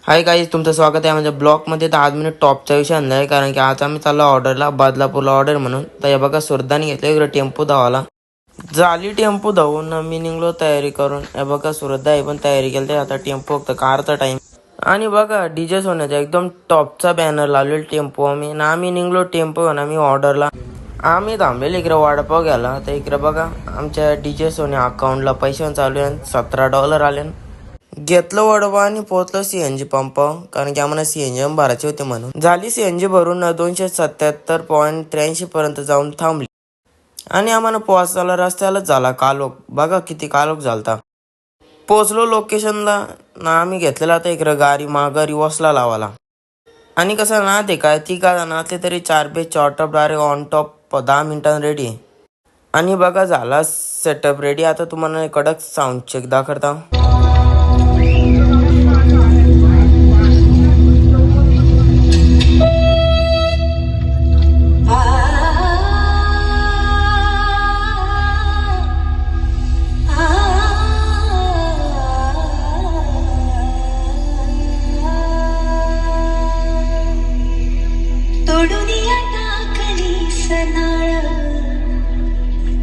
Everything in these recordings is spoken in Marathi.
हाय गाईज, तुमचं स्वागत आहे माझ्या ब्लॉगमध्ये. तर आज मी टॉपचा विषय आणला आहे, कारण की आज आम्ही चाललो ऑर्डरला, बदलापूरला ऑर्डर म्हणून. तर हे बघा, सुरदानी घेतलं इकडे टेम्पो धावाला. झाली टेम्पो धावून मी निघलो तयारी करून. हे बघा, सुरदा हे पण तयारी केली. आता टेम्पो फक्त कारचा टाइम. आणि बघा, डीजे सोन्याचा एकदम टॉपचा बॅनर लावलेला टेम्पो. आम्ही निघलो टेम्पो घेऊन आम्ही ऑर्डरला. आम्ही थांबलेलो इकडे वडापाव घ्यायला. तर इकडे बघा, आमच्या डीजे सोन्या अकाउंटला पैसे चालू आहे. $17 आले. घेतलं वडापाव आणि पोहोचलो सीएनजी पंप, कारण की आम्हाला सीएनजी भरायचे होते म्हणून. झाली सीएनजी भरून 277.83 पर्यंत जाऊन थांबली. आणि आम्हाला पोहोचायला रस्त्यालाच झाला कालोख. बघा किती कालोख झालता. पोहोचलो लोकेशनला ना. आम्ही घेतलेला आता इकडे गाडी माघारी वसला लावाला. आणि कसं ना ते काय ती का नाचले तरी 4 बेच ऑटोप डायरेक्ट ऑन टॉप 10 मिनिटांनी रेडी. आणि बघा, झाला सेटअप रेडी. आता तुम्हाला कडक साऊंड चेक दाखवता. तोडुनिया टाकली सनाळ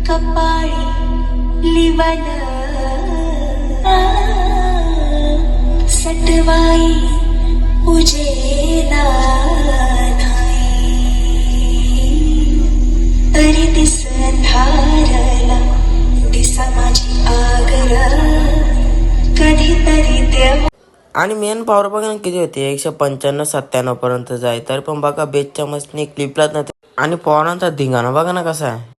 कपाळी लिवन सटवाई उजेला नाही तरी दिस धारला दिसा माझी आगर कधीतरी देव. आणि मेन पॉवर बघा ना किती होते, 195-97 पर्यंत जाय. तर पण बघा, बेचच्या मस्तनी क्लिपलाच नाही. आणि पॉवरांचा धिंगाणा बघा ना कसा आहे.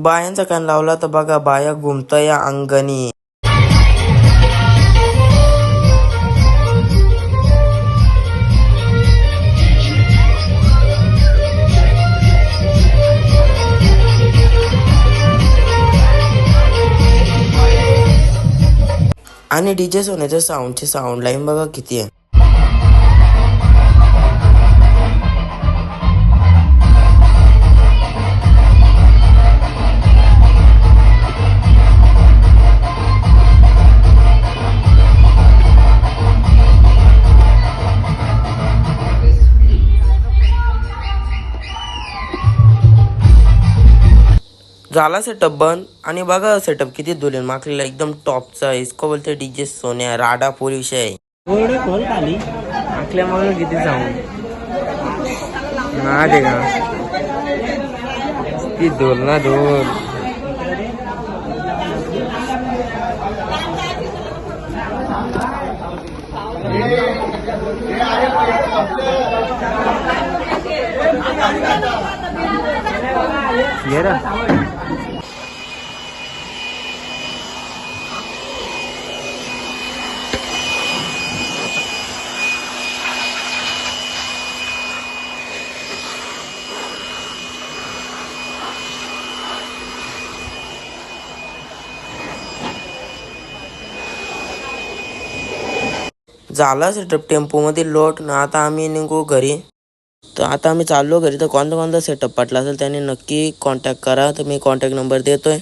बायांचा कान लावला तर बघा बाया घुमतोय या अंगणी. आणि डीजे सोन्याच्या साऊंडची साऊंड लाईन बघा किती आहे. झाला सेटअप बंद आणि बघा सेटअप किती दुलेन मागलेला एकदम टॉपचा आहे. इसको बोलते डीजे सोन्या राडा पोरी विषय खोल खाली आखल्या मग किती साऊंड ना दे का ती दोल ना दोल. झाला सेटअप टेम्पो मध्ये लोट ना. आता आम्ही निघू घरी. तर आता आम्ही चाललो घरी. तर कोणता सेटअप पटला असेल त्याने नक्की कॉन्टॅक्ट करा. तर मी कॉन्टॅक्ट नंबर देतोय.